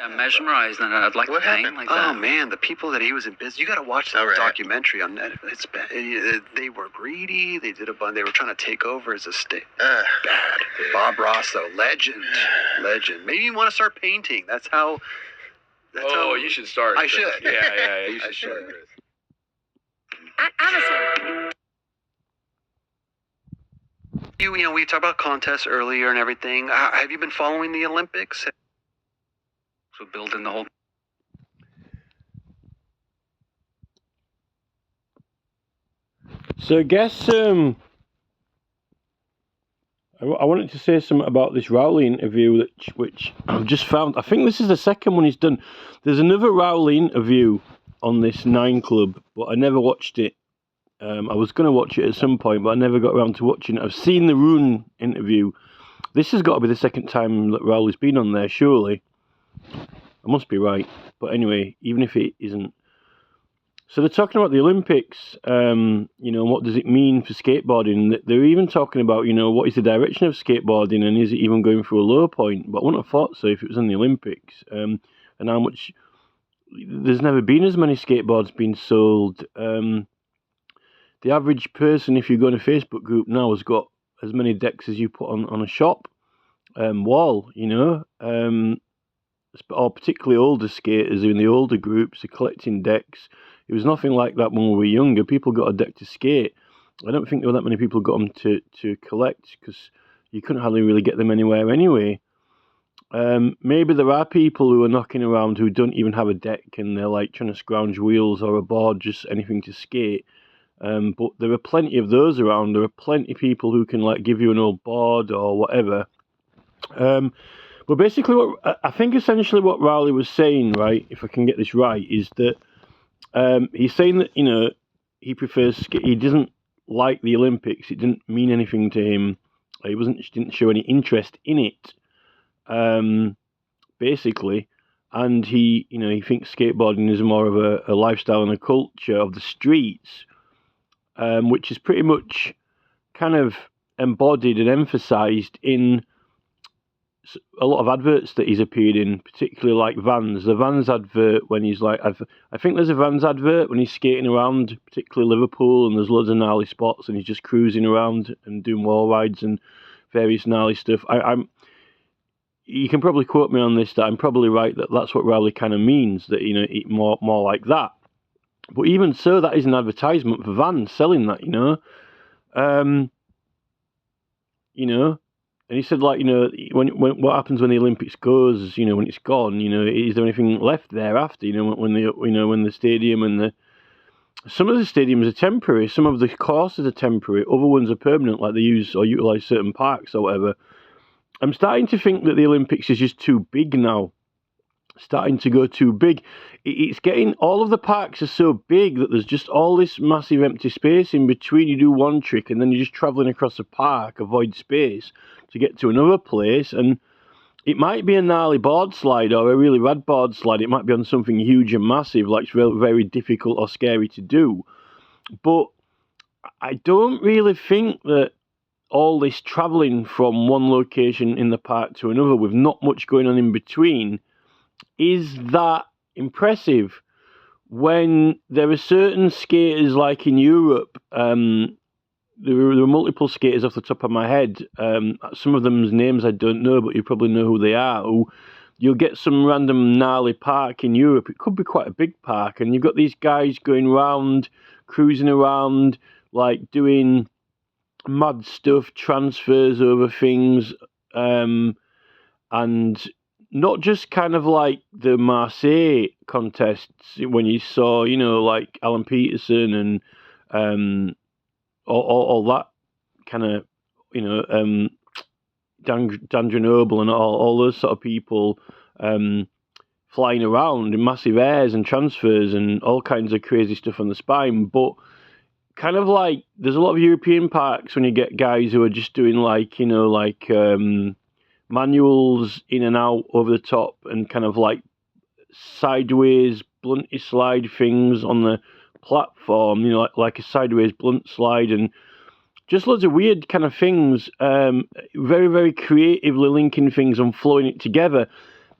I'm mesmerized, and I'd like What to paint happened? like that. Oh man, the people that he was in business. You got to watch that documentary on Netflix. It's bad. They were greedy. They did a bunch. They were trying to take over his estate. Bad. Bob Ross, though, legend. Maybe you want to start painting. That's how. You should start. I should. Yeah, you should start. At Amazon. You know, we talked about contests earlier and everything. Have you been following the Olympics? So building the whole. So I guess I wanted to say something about this Rowley interview, which I've just found. I think this is the second one he's done. There's another Rowley interview on this 9 Club, but I never watched it. I was going to watch it at some point, but I never got around to watching it. I've seen the Roon interview. This has got to be the second time that Rowley's been on there, surely. I must be right. But anyway, even if it isn't. So they're talking about the Olympics, what does it mean for skateboarding? They're even talking about, what is the direction of skateboarding and is it even going through a low point? But I wouldn't have thought so if it was in the Olympics. And how much... There's never been as many skateboards being sold. The average person, if you go in a Facebook group now, has got as many decks as you put on a shop wall, or particularly older skaters in the older groups are collecting decks. It was nothing like that when we were younger. People got a deck to skate. I don't think there were that many people got them to collect because you couldn't hardly really get them anywhere anyway. Maybe there are people who are knocking around who don't even have a deck and they're like trying to scrounge wheels or a board, just anything to skate. But there are plenty of those around. There are plenty of people who can like give you an old board or whatever. But basically, I think essentially what Rowley was saying, right, if I can get this right, is that he's saying that he prefers he doesn't like the Olympics. It didn't mean anything to him. He didn't show any interest in it. Basically, and he thinks skateboarding is more of a lifestyle and a culture of the streets. Which is pretty much kind of embodied and emphasised in a lot of adverts that he's appeared in, particularly like Vans. The Vans advert when he's like, I think there's a Vans advert when he's skating around, particularly Liverpool, and there's loads of gnarly spots, and he's just cruising around and doing wall rides and various gnarly stuff. You can probably quote me on this, that I'm probably right that that's what Rowley kind of means, that more like that. But even so, that is an advertisement for Vans selling that, and he said, like, when what happens when the Olympics goes, when it's gone, is there anything left thereafter? When the stadium and some of the stadiums are temporary, some of the courses are temporary, other ones are permanent, like they use or utilise certain parks or whatever. I'm starting to think that the Olympics is just too big now. Starting to go too big. It's getting, all of the parks are so big that there's just all this massive empty space in between. You do one trick and then you're just travelling across a park, avoid space to get to another place. And it might be a gnarly board slide or a really rad board slide. It might be on something huge and massive, like it's very, very difficult or scary to do. But I don't really think that all this travelling from one location in the park to another with not much going on in between is that impressive when there are certain skaters like in Europe. There are multiple skaters off the top of my head. Some of them's names I don't know, but you probably know who they are. You'll get some random gnarly park in Europe. It could be quite a big park, and you've got these guys going around, cruising around, like doing mad stuff, transfers over things, and not just kind of like the Marseille contests when you saw, like Alan Peterson and all that kind of, Dan Grenoble and all those sort of people flying around in massive airs and transfers and all kinds of crazy stuff on the spine. But kind of like there's a lot of European parks when you get guys who are just doing like, manuals in and out over the top and kind of like sideways blunty slide things on the platform, like a sideways blunt slide and just loads of weird kind of things, very, very creatively linking things and flowing it together.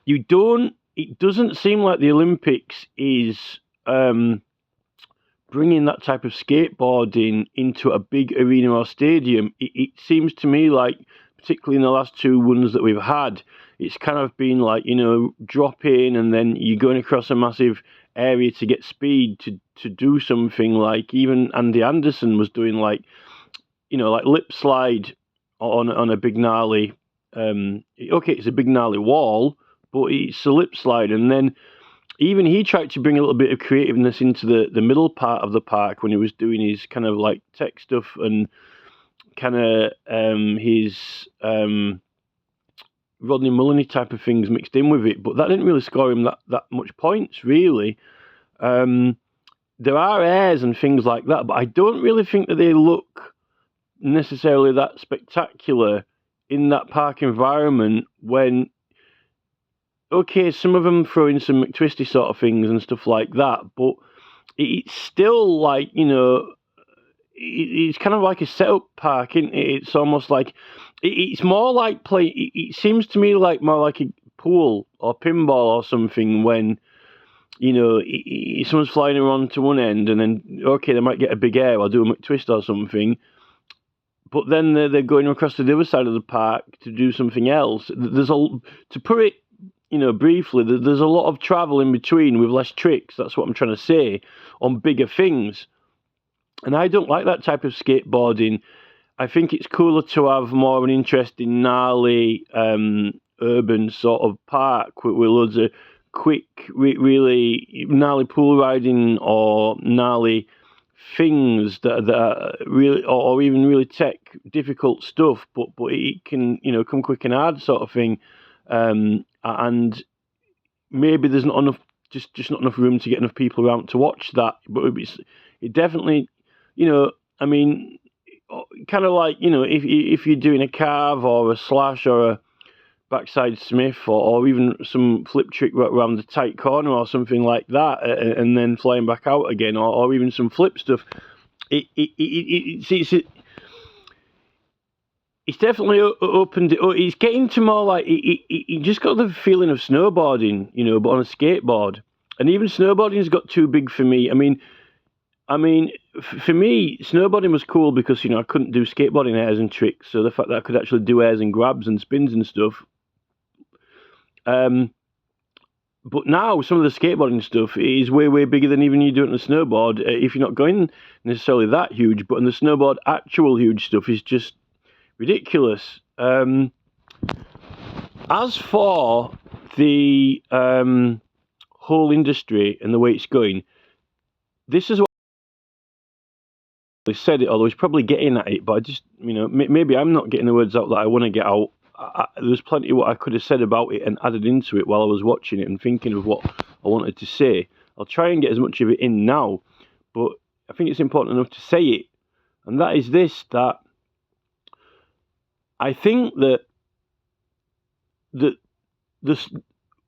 You don't it doesn't seem like the Olympics is bringing that type of skateboarding into a big arena or stadium. It seems to me like, particularly in the last two ones that we've had, it's kind of been like, drop in and then you're going across a massive area to get speed to do something. Like even Andy Anderson was doing like lip slide on a big gnarly. Okay, it's a big gnarly wall, but it's a lip slide, and then even he tried to bring a little bit of creativeness into the middle part of the park when he was doing his kind of like tech stuff and kind of his Rodney Mullaney type of things mixed in with it, but that didn't really score him that much points, really. There are airs and things like that, but I don't really think that they look necessarily that spectacular in that park environment when, okay, some of them throw in some McTwisty sort of things and stuff like that, but it's still like, it's kind of like a setup park, isn't it? It's almost like, it's more like play. It seems to me like more like a pool or pinball or something when, someone's flying around to one end and then, okay, they might get a big air or do a McTwist or something, but then they're going across to the other side of the park to do something else. To put it, briefly, there's a lot of travel in between with less tricks. That's what I'm trying to say on bigger things. And I don't like that type of skateboarding. I think it's cooler to have more of an interesting, gnarly, urban sort of park with loads of quick, really gnarly pool riding or gnarly things that are really, or even really tech difficult stuff, but it can come quick and hard sort of thing, and maybe there's not enough, just not enough room to get enough people around to watch that. But it definitely, I mean, kind of like if you're doing a carve or a slash or a backside Smith or even some flip trick around the tight corner or something like that, and then flying back out again, or even some flip stuff. It's definitely opened it. It's getting to more like you just got the feeling of snowboarding, but on a skateboard. And even snowboarding's got too big for me. I mean, for me, snowboarding was cool because I couldn't do skateboarding airs and tricks. So the fact that I could actually do airs and grabs and spins and stuff. But now some of the skateboarding stuff is way bigger than even you do it on a snowboard. If you're not going necessarily that huge, but on the snowboard, actual huge stuff is just ridiculous. As for the whole industry and the way it's going, this is what I said it, although he's probably getting at it, but I just, maybe I'm not getting the words out that I want to get out. There's plenty of what I could have said about it and added into it while I was watching it and thinking of what I wanted to say. I'll try and get as much of it in now, but I think it's important enough to say it, and that is this, that I think that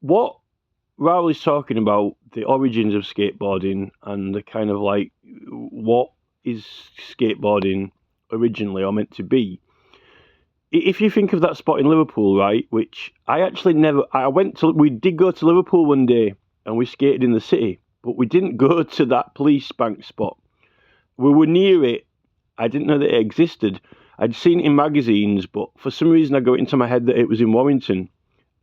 what Rowley's talking about, the origins of skateboarding and the kind of like what is skateboarding originally or meant to be. If you think of that spot in Liverpool, right, which I actually we did go to Liverpool one day and we skated in the city, but we didn't go to that police bank spot. We were near it. I didn't know that it existed. I'd seen it in magazines, but for some reason I got it into my head that it was in Warrington,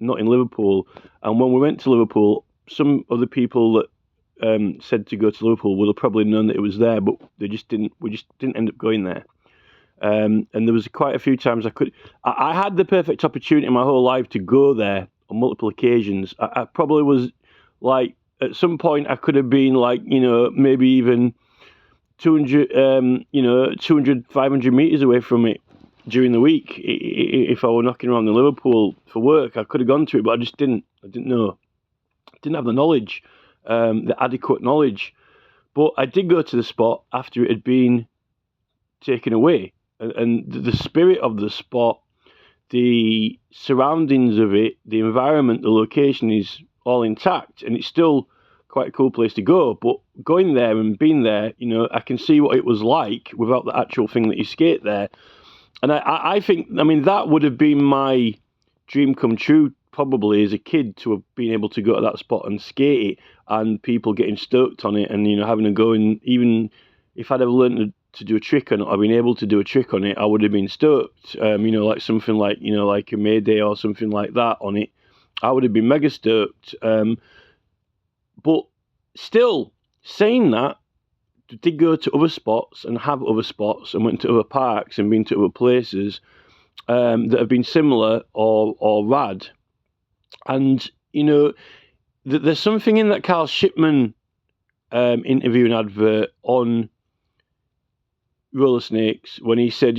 not in Liverpool. And when we went to Liverpool, some of the people that said to go to Liverpool would have probably known that it was there, but we just didn't end up going there. And there was quite a few times I had the perfect opportunity in my whole life to go there on multiple occasions. I probably was like, at some point I could have been like, maybe even 200, 500 meters away from it during the week. If I were knocking around in Liverpool for work, I could have gone to it, but I just didn't. I didn't know. I didn't have the knowledge, the adequate knowledge. But I did go to the spot after it had been taken away. And the spirit of the spot, the surroundings of it, the environment, the location is all intact, and it's still quite a cool place to go. But going there and being there, I can see what it was like without the actual thing that you skate there. And I think, that would have been my dream come true probably as a kid to have been able to go to that spot and skate it, and people getting stoked on it, and having a go. And even if I'd ever learned to do a trick on it, or been able to do a trick on it, I would have been stoked. Like something like like a Mayday or something like that on it, I would have been mega stoked. But still, saying that, did go to other spots and have other spots and went to other parks and been to other places that have been similar or rad. And, there's something in that Carl Shipman interview and advert on roller snakes when he said,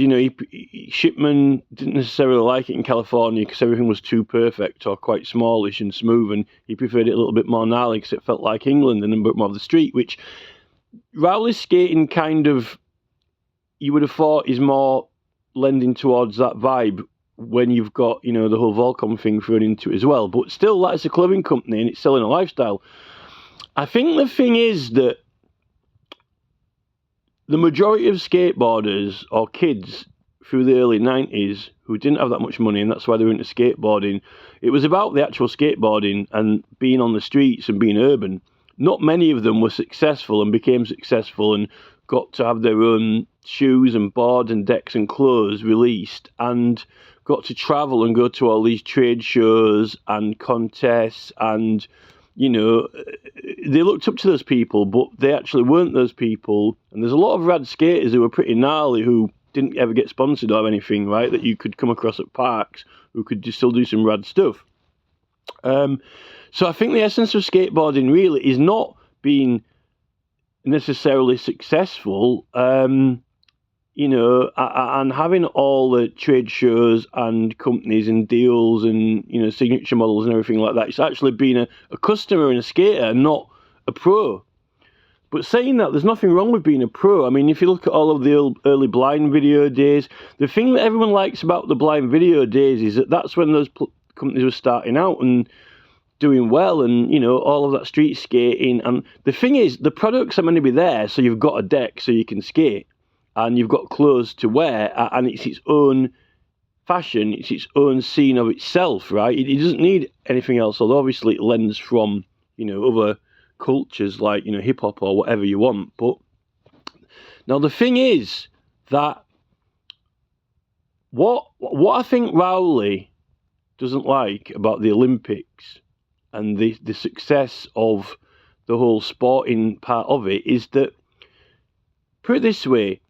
Shipman didn't necessarily like it in California because everything was too perfect or quite smallish and smooth, and he preferred it a little bit more gnarly because it felt like England and a bit more of the street, which Rowley skating kind of, you would have thought, is more lending towards that vibe when you've got, the whole Volcom thing thrown into it as well. But still, that's a clothing company and it's selling a lifestyle. I think the thing is that the majority of skateboarders or kids through the early 90s who didn't have that much money, and that's why they were into skateboarding, it was about the actual skateboarding and being on the streets and being urban. Not many of them were successful and became successful and got to have their own shoes and board and decks and clothes released and got to travel and go to all these trade shows and contests, and they looked up to those people, but they actually weren't those people. And there's a lot of rad skaters who were pretty gnarly who didn't ever get sponsored or anything, right, that you could come across at parks who could just still do some rad stuff. So I think the essence of skateboarding really is not being necessarily successful, and having all the trade shows and companies and deals and, signature models and everything like that. It's actually being a customer and a skater, not a pro. But saying that, there's nothing wrong with being a pro. I mean, if you look at all of the early blind video days, the thing that everyone likes about the blind video days is that that's when those companies were starting out and doing well, and all of that street skating. And the thing is, the products are going to be there, so you've got a deck so you can skate, and you've got clothes to wear, and it's its own fashion, it's its own scene of itself, right? It doesn't need anything else, although obviously it lends from other cultures like hip hop or whatever you want. But now the thing is that what I think Rowley doesn't like about the Olympics and the success of the whole sporting part of it is that, put it this way,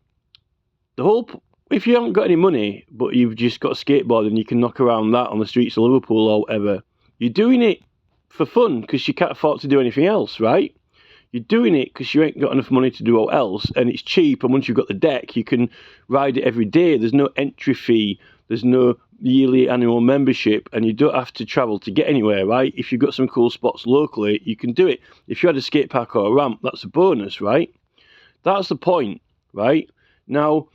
if you haven't got any money but you've just got a skateboard and you can knock around that on the streets of Liverpool or whatever, you're doing it for fun because you can't afford to do anything else, right? You're doing it because you ain't got enough money to do all else, and it's cheap, and once you've got the deck you can ride it every day. There's no entry fee, there's no yearly annual membership, and you don't have to travel to get anywhere, right? If you've got some cool spots locally, you can do it. If you had a skate park or a ramp, that's a bonus, right? That's the point, right? Now,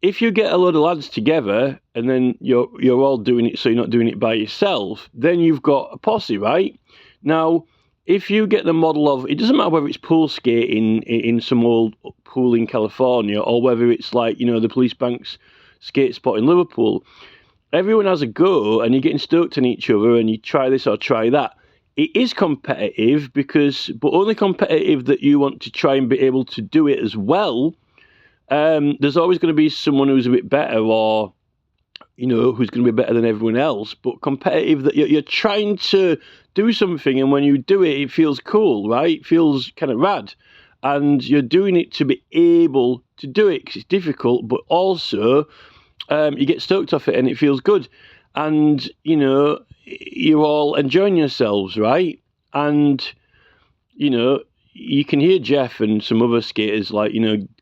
if you get a load of lads together and then you're all doing it, so you're not doing it by yourself, then you've got a posse, right? Now, if you get the model of, it doesn't matter whether it's pool skating in some old pool in California or whether it's like, the Police Banks skate spot in Liverpool, everyone has a go and you're getting stoked on each other and you try this or try that. It is competitive, but only competitive that you want to try and be able to do it as well. There's always going to be someone who's a bit better or, who's going to be better than everyone else, but competitive that you're trying to do something, and when you do it, it feels cool, right? It feels kind of rad, and you're doing it to be able to do it because it's difficult, but also you get stoked off it and it feels good, and, you're all enjoying yourselves, right? And, you can hear Jeff and some other skaters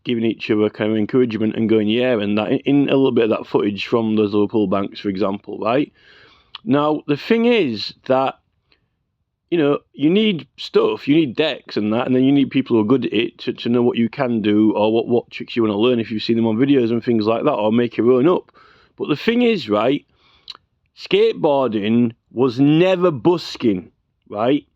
giving each other kind of encouragement and going, yeah, and that in a little bit of that footage from those Liverpool Banks, for example, right? Now, the thing is that, you need stuff, you need decks and that, and then you need people who are good at it to know what you can do or what tricks you want to learn if you've seen them on videos and things like that, or make your own up. But the thing is, right, skateboarding was never busking, right?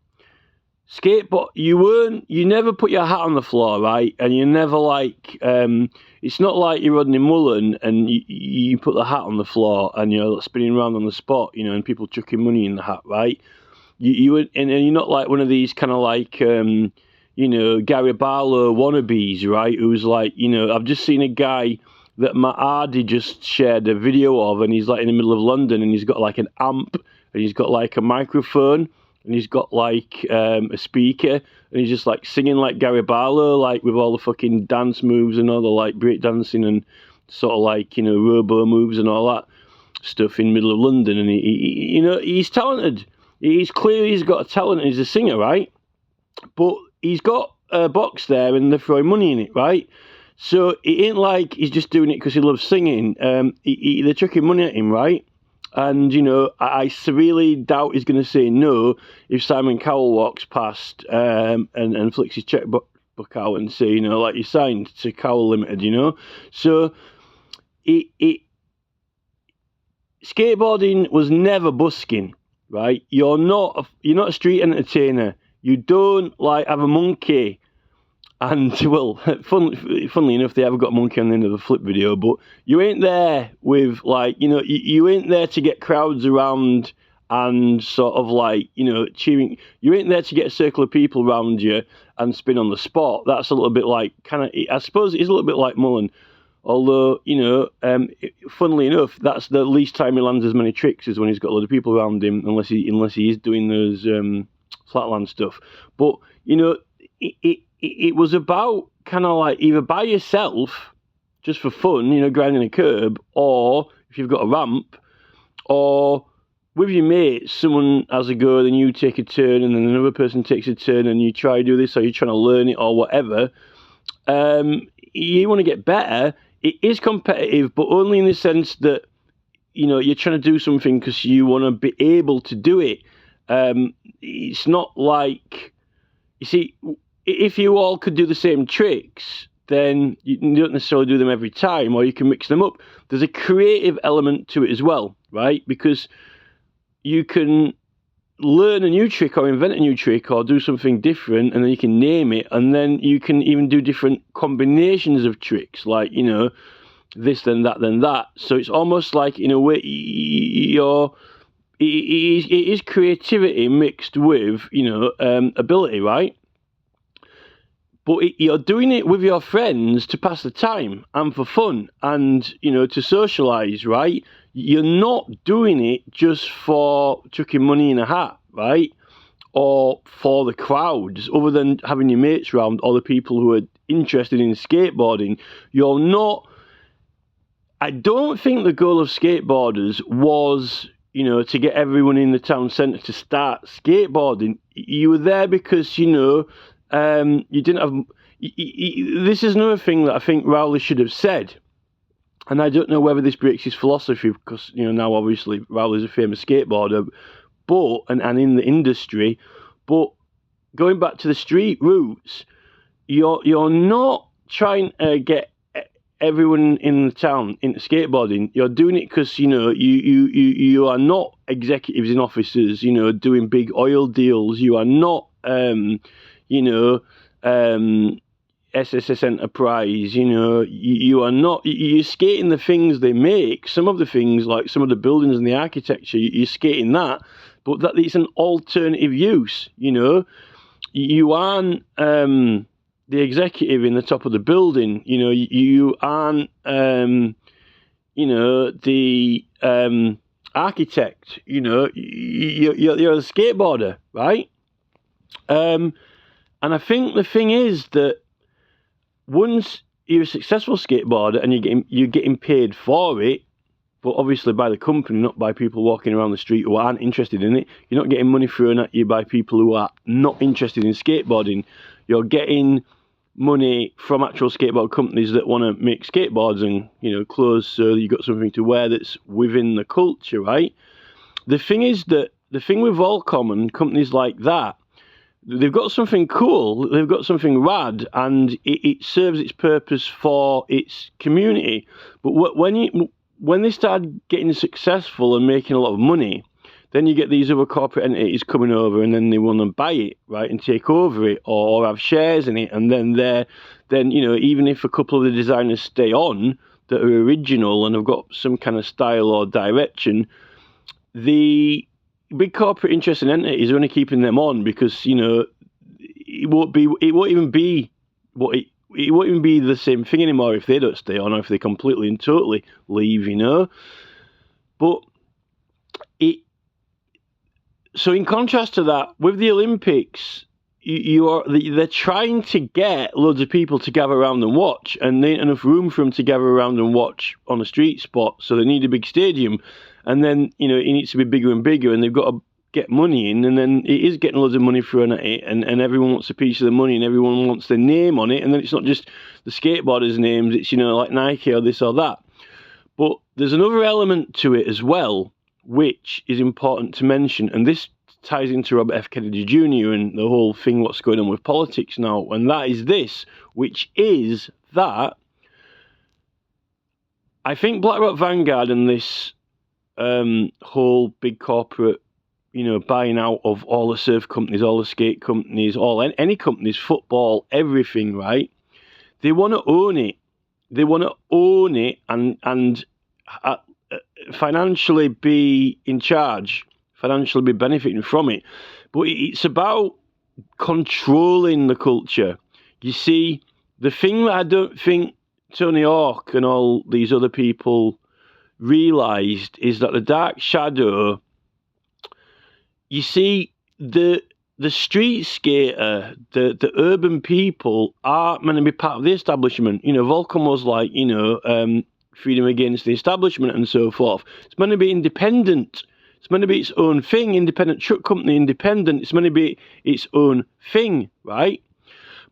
skateboard, you never put your hat on the floor, right? And you never like, it's not like you're Rodney Mullen and you put the hat on the floor and you're spinning around on the spot, you know, and people chucking money in the hat, right? And you're not like one of these kind of like, you know, Gary Barlow wannabes, right? Who's like, you know, I've just seen a guy that Matt Hardy just shared a video of, and he's like in the middle of London, and he's got like an amp, and he's got like a microphone, and he's got like a speaker, and he's just like singing like Gary Barlow, like with all the fucking dance moves and all the like break dancing and sort of like, you know, robo moves and all that stuff in the middle of London. And he you know, he's talented. He's got a talent. He's a singer, right? But he's got a box there, and they're throwing money in it, right? So it ain't like he's just doing it because he loves singing. They're chucking money at him, right? And, you know, I severely doubt he's going to say no if Simon Cowell walks past and flicks his checkbook out and say, you know, like, you signed to Cowell Limited, you know? So skateboarding was never busking, right? You're not a street entertainer. You don't, like, have a monkey. And, well, funnily enough, they haven't got a monkey on the end of the flip video, but you ain't there with, like, you know, you ain't there to get crowds around and sort of, like, you know, cheering. You ain't there to get a circle of people around you and spin on the spot. That's a little bit like, kind of, I suppose it is a little bit like Mullen. Although, you know, funnily enough, that's the least time he lands as many tricks is when he's got a lot of people around him, unless he is doing those flatland stuff. But, you know, it was about kind of like either by yourself, just for fun, you know, grinding a curb, or if you've got a ramp, or with your mates, someone has a go, then you take a turn, and then another person takes a turn, and you try to do this, or you're trying to learn it, or whatever. You want to get better. It is competitive, but only in the sense that, you know, you're trying to do something because you want to be able to do it. It's not like, you see, if you all could do the same tricks, then you don't necessarily do them every time, or you can mix them up. There's a creative element to it as well, right? Because you can learn a new trick or invent a new trick or do something different, and then you can name it, and then you can even do different combinations of tricks, like, you know, this, then that, then that. So it's almost like, in a way, it is creativity mixed with, you know, ability, right? But you're doing it with your friends to pass the time and for fun and, you know, to socialise, right? You're not doing it just for chucking money in a hat, right? Or for the crowds, other than having your mates around or the people who are interested in skateboarding. You're not... I don't think the goal of skateboarders was, you know, to get everyone in the town centre to start skateboarding. You were there because, you know... you didn't have... This is another thing that I think Rowley should have said. And I don't know whether this breaks his philosophy, because, you know, now obviously Rowley's a famous skateboarder, but and in the industry. But going back to the street roots, you're not trying to get everyone in the town into skateboarding. You're doing it because, you know, you are not executives in offices, you know, doing big oil deals. You are not... you know, SSS Enterprise, you know, you are not, you're skating the things they make. Some of the things, like some of the buildings and the architecture, you're skating that, but that it's an alternative use, you know. You aren't the executive in the top of the building, you know, you aren't, you know, the architect, you know, you're a skateboarder, right? And I think the thing is that once you're a successful skateboarder and you're getting paid for it, but obviously by the company, not by people walking around the street who aren't interested in it. You're not getting money thrown at you by people who are not interested in skateboarding. You're getting money from actual skateboard companies that want to make skateboards and, you know, clothes, so you've got something to wear that's within the culture, right? The thing is that the thing with Volcom and companies like that, they've got something cool, they've got something rad, and it serves its purpose for its community. But when they started getting successful and making a lot of money, then you get these other corporate entities coming over, and then they want to buy it, right, and take over it, or have shares in it, and then even if a couple of the designers stay on that are original and have got some kind of style or direction, the big corporate interests and entities are only keeping them on because it won't even be the same thing anymore if they don't stay on, or if they completely and totally leave, But so in contrast to that, with the Olympics, they're trying to get loads of people to gather around and watch, and there ain't enough room for them to gather around and watch on a street spot, so they need a big stadium, and then it needs to be bigger and bigger, and they've got to get money in, and then it is getting loads of money thrown at it, and everyone wants a piece of the money, and everyone wants their name on it, and then it's not just the skateboarders' names, it's like Nike or this or that. But there's another element to it as well, which is important to mention, and this ties into Robert F. Kennedy Jr. and the whole thing, what's going on with politics now, and that is this, which is that I think BlackRock Vanguard and this whole big corporate, buying out of all the surf companies, all the skate companies, any companies, football, everything, right? They want to own it. They want to own it and financially be in charge, financially be benefiting from it. But it's about controlling the culture. You see, the thing that I don't think Tony Hawk and all these other people realised is that the dark shadow, you see, the street skater, the urban people aren't meant to be part of the establishment. Volcom was like, freedom against the establishment and so forth. It's meant to be independent. It's meant to be its own thing, independent truck company, independent. It's meant to be its own thing, right?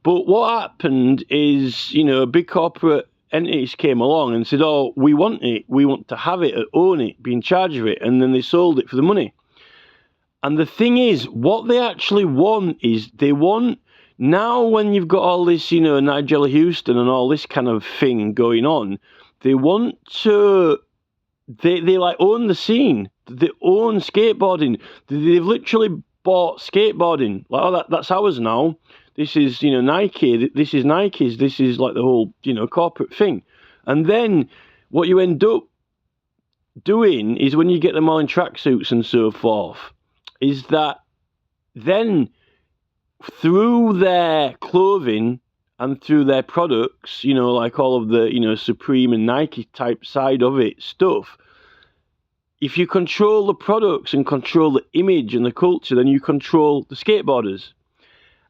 But what happened is, big corporate entities came along and said, oh, we want it. We want to have it, own it, be in charge of it. And then they sold it for the money. And the thing is, what they actually want is they want, now when you've got all this, Nigella Houston and all this kind of thing going on, they want to, they like own the scene. They own skateboarding. They've literally bought skateboarding. Like, oh, that's ours now. This is, Nike. This is Nike's. This is like the whole, corporate thing. And then what you end up doing is when you get them all in tracksuits and so forth, is that then through their clothing and through their products, like all of the, Supreme and Nike type side of it stuff, if you control the products and control the image and the culture, then you control the skateboarders.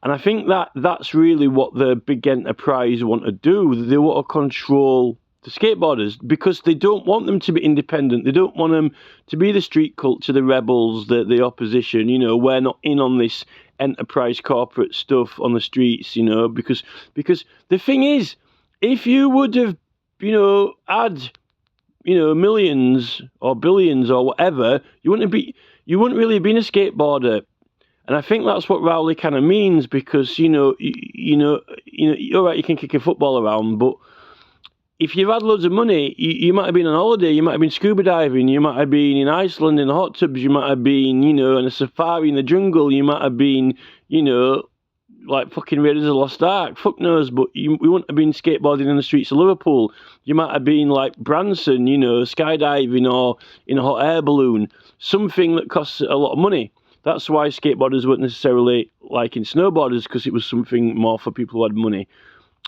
And I think that's really what the big enterprise want to do. They want to control the skateboarders because they don't want them to be independent. They don't want them to be the street culture, the rebels, the opposition. We're not in on this enterprise corporate stuff on the streets, because the thing is, if you would have, had, millions or billions or whatever, you wouldn't really have been a skateboarder. And I think that's what Rowley kind of means, because, all right, you can kick a football around, but if you've had loads of money, you might have been on holiday, you might have been scuba diving, you might have been in Iceland in the hot tubs, you might have been, in a safari in the jungle, you might have been, like fucking Raiders of the Lost Ark, fuck knows, but we wouldn't have been skateboarding in the streets of Liverpool. You might have been like Branson, skydiving or in a hot air balloon, something that costs a lot of money. That's why skateboarders weren't necessarily like in snowboarders, because it was something more for people who had money,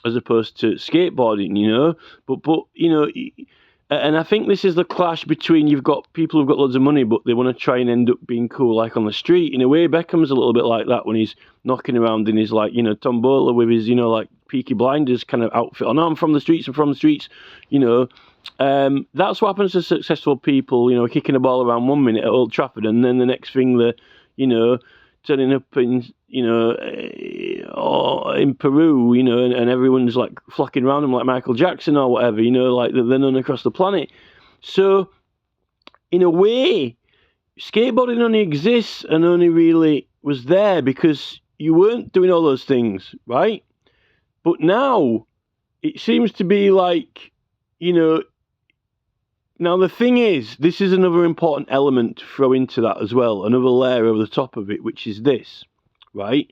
as opposed to skateboarding, But and I think this is the clash between, you've got people who've got loads of money, but they want to try and end up being cool, like on the street. In a way, Beckham's a little bit like that when he's knocking around in his, like, Tombola with his, like, Peaky Blinders kind of outfit. Oh, no, I'm from the streets, That's what happens to successful people, kicking a ball around 1 minute at Old Trafford, and then the next thing they're, turning up in, in Peru, and everyone's like flocking around them like Michael Jackson or whatever, like they're known across the planet. So, in a way, skateboarding only exists and only really was there because you weren't doing all those things, right? But now, it seems to be like, Now, the thing is, this is another important element to throw into that as well, another layer over the top of it, which is this, right?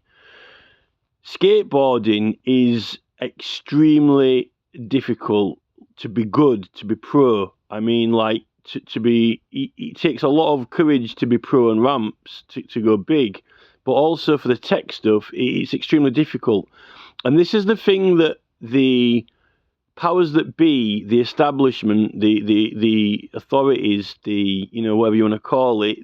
Skateboarding is extremely difficult to be good, to be pro. I mean, like, to be, it takes a lot of courage to be pro on ramps, to go big, but also for the tech stuff, it's extremely difficult. And this is the thing that the powers that be, the establishment, the authorities, the, you know, whatever you want to call it,